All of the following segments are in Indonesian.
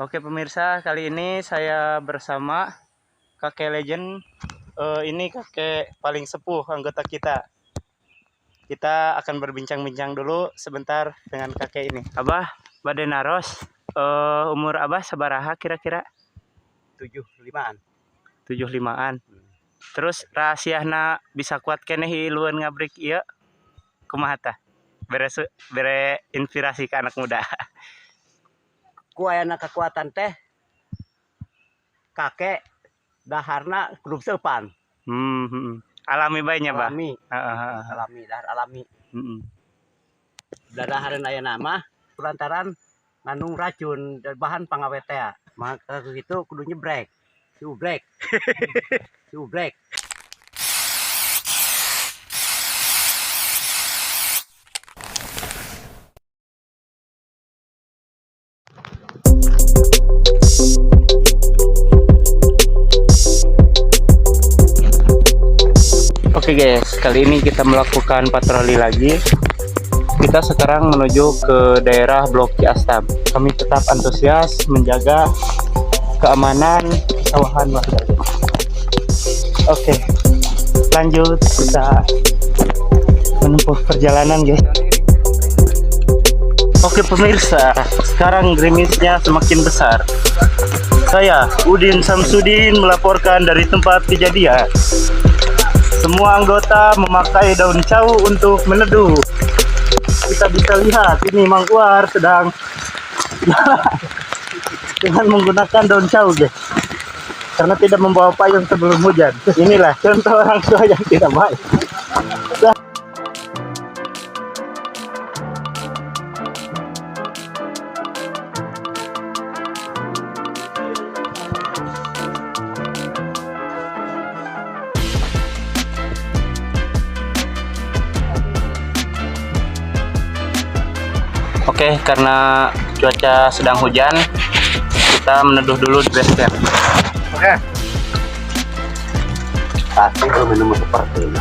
Oke pemirsa, kali ini saya bersama kakek legend. Ini kakek paling sepuh anggota kita. Kita akan berbincang-bincang dulu sebentar dengan kakek ini. Abah, Bade Naros, umur Abah sabaraha kira-kira? 75-an. 75-an. Terus rahasiana bisa kuat keneh iluan ngabrik ieu kumaha tah? Bere inspirasi ke anak muda. Ku aya kekuatan teh kakek daharna grup seupan. Alami baiknya, Bah. Alami, dahar alami. Dahareun aya nama kulantaran ngandung racun dan bahan pangawet teh. Maka itu kudu nyebrek. Subrek. Subrek. Oke guys, kali ini kita melakukan patroli lagi. Kita sekarang menuju ke daerah Blok Ciastam. Kami tetap antusias menjaga keamanan sawahan warga. Oke, lanjut kita menempuh perjalanan guys. Oke pemirsa, sekarang gerimisnya semakin besar. Saya Udin Samsudin melaporkan dari tempat kejadian. Semua anggota memakai daun cau untuk meneduh. Kita bisa lihat ini Mangkuar sedang dengan menggunakan daun cau guys, karena tidak membawa payung sebelum hujan. Inilah contoh orang tua yang tidak baik. Oke, karena cuaca sedang hujan, kita meneduh dulu di base camp. Oke. Pasti minum seperti ini.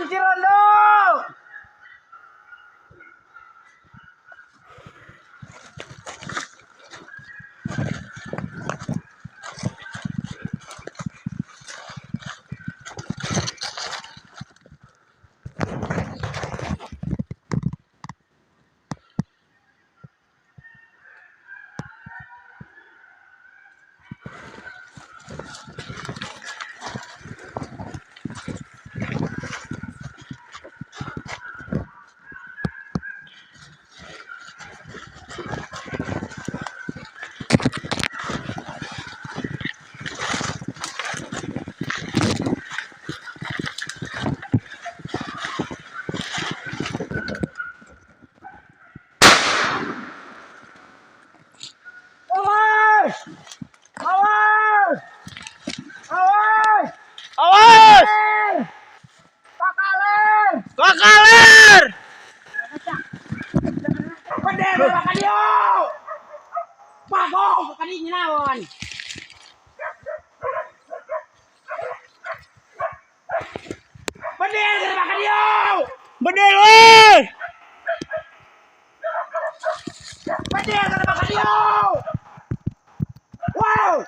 Lawan Cirondo. Awas! Awas! Awas! Awas! Pakaler! Kakaler! Bendera Bakadio! Pagong kadinya naon. Bendera Bakadio! Bendera! Bendera Bakadio! Wow!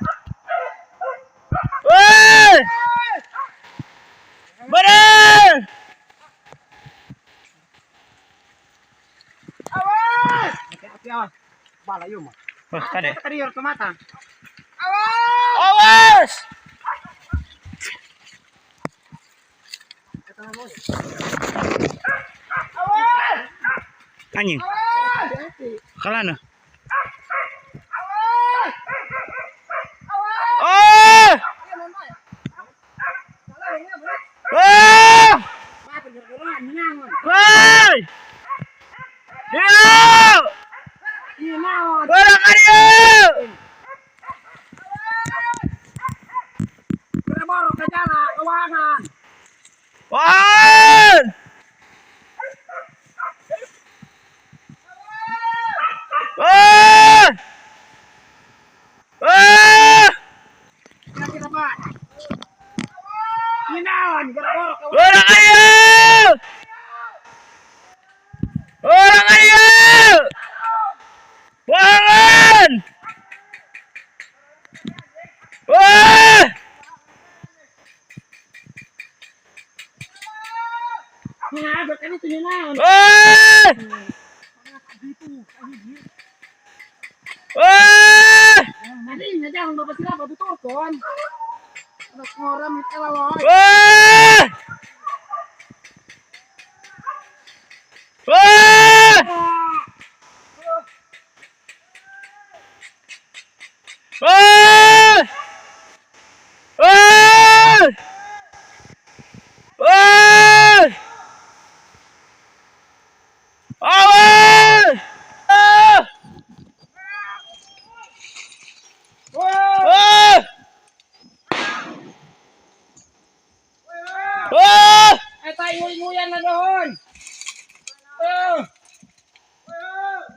Woi! Bener! Awas! Awas! Bala yun mah. Wah, kade. Tadi ke mata. Awas! Awas! Awas! Anjing. Awas! Kalana. Awas! Awas! Oh! Oh! Woi! Yo! Barang ayo! Baru ke jalan keuangan. Wan! Oh! Oh! Kita Pak. Ini naon gara borok ke Barang ayo! Barang ayo! Bangun! Wah! Nah, bukan itu ini naon. Wah! Wah! Tadi jangan bapak siapa betul kon. Ada orang itu lawan. Wah! Wah! Wah! Wah! Wah! Awas! Ah! Ah! Ah! Eta iu-iuyan na doon.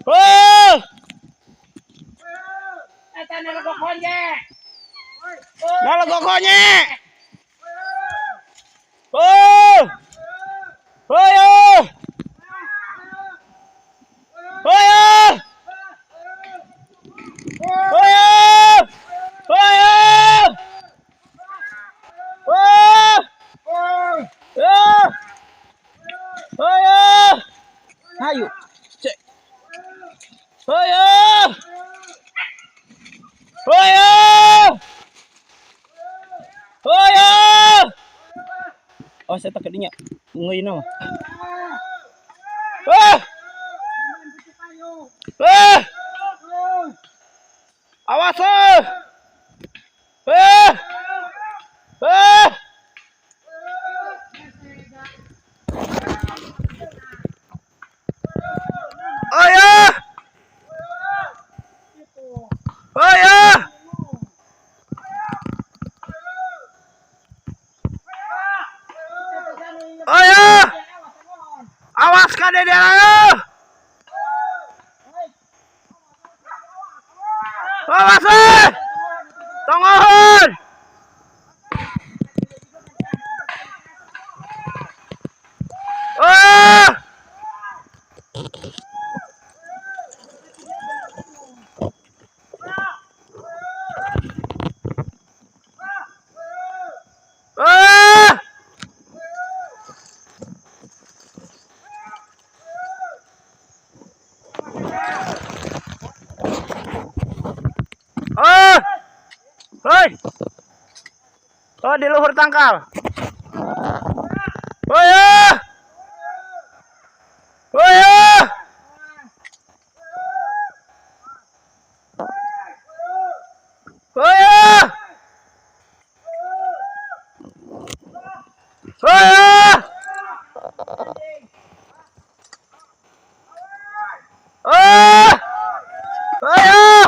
Ah! Eta nalagokon je. Nalagokonye! Oh! Ayo! Ayo! Ayo! Ayo! Oh! Ya! Ayo! Ayo. Cek. Ayo! Ayo! Ayo! Oh, saya tak kadinya. Nguyin mah. Ah! Ah! Awas! Ah! Ah! Ayo! Ayo! Ayo! Awas kade dia ayo! Awas! Tongol! woi. Oh, di luhur tangkal. Woi. Woi. Woi. Woi. Oh! Oh!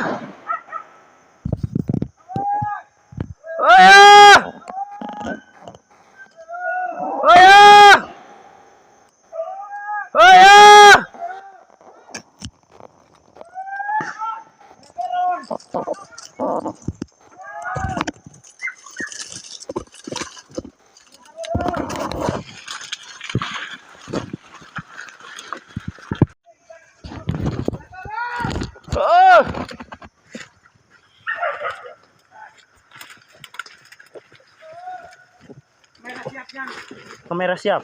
Oh! Oh! Oh! Oh! Kamera siap.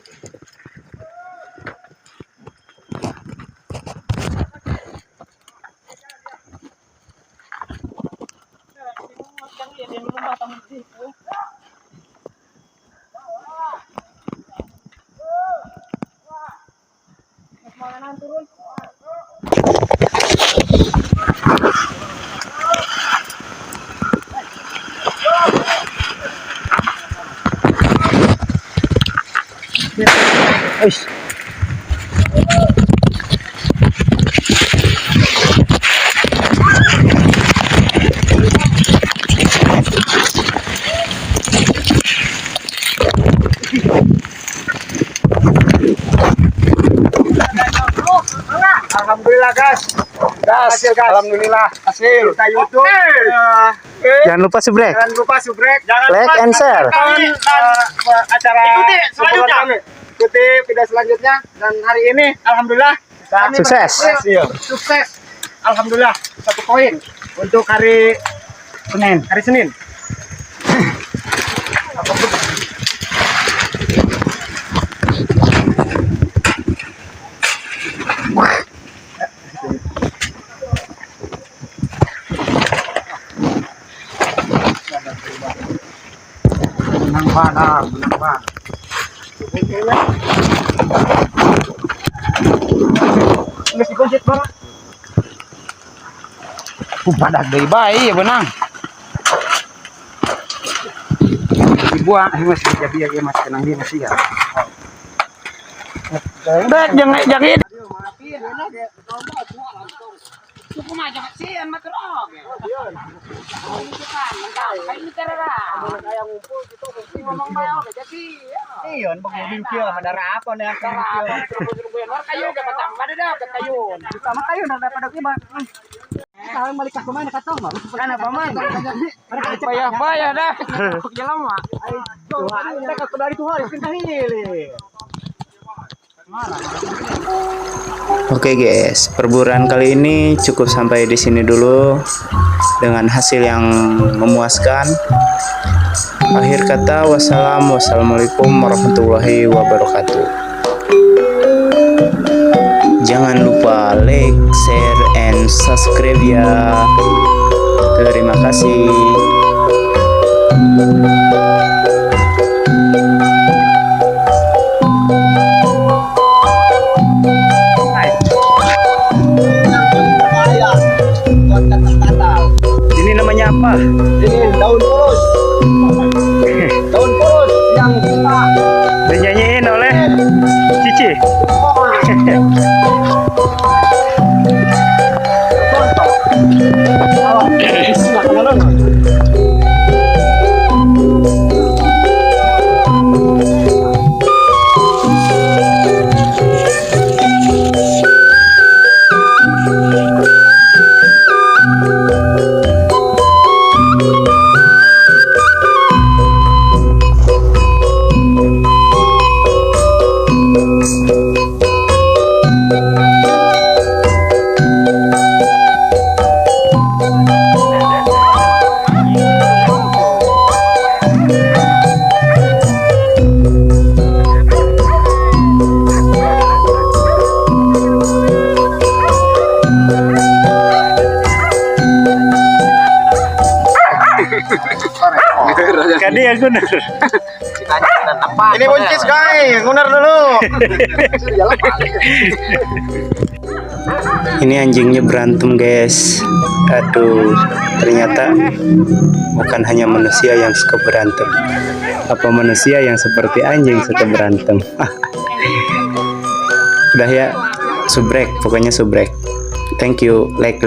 Eish. Alhamdulillah guys. Hasil guys. Alhamdulillah hasil. Kita YouTube. Jangan lupa subrek. Jangan lupa subrek. Like and share. Acara ikuti selanjutnya. Ikuti video selanjutnya dan hari ini alhamdulillah kami Sukses. berhasil. Sukses. Alhamdulillah 1 poin untuk hari Senin. Hari Senin. Menang mana? Menang mana? Nggak sih konjet banget. Padak dari bayi ya benang. Dibuang, masih jadi ya mas tenang dia masih ya. Bek, jangan jangan. Cukup aja kasihan materok. Ngomong bayo jadi. Iyon, pagmudin siya, madara apa na Kayu dapat tambah dah kayu. Sama kayo na dapat iba. Kawin balik ka kumain nakatong mo. Kana pa man. Bayar dah. Jalan mah. Tuhan, kita ke dari Tuhan, kita hili. Oke guys, perburuan kali ini cukup sampai di sini dulu dengan hasil yang memuaskan. Akhir kata, wassalamualaikum warahmatullahi wabarakatuh. Jangan lupa like, share, and subscribe ya. Terima kasih. Ini namanya apa? Ini daun purus. Daun purus yang kita Dinyanyiin oleh Cici. contoh. Awak isinya kenalan. Kadi yang bener. Ini buncis guys, ngunar dulu. Ini anjingnya berantem guys. Aduh, ternyata bukan hanya manusia yang suka berantem. Apa manusia yang seperti anjing suka berantem? Udah ya, subrek, pokoknya subrek. Thank you, like.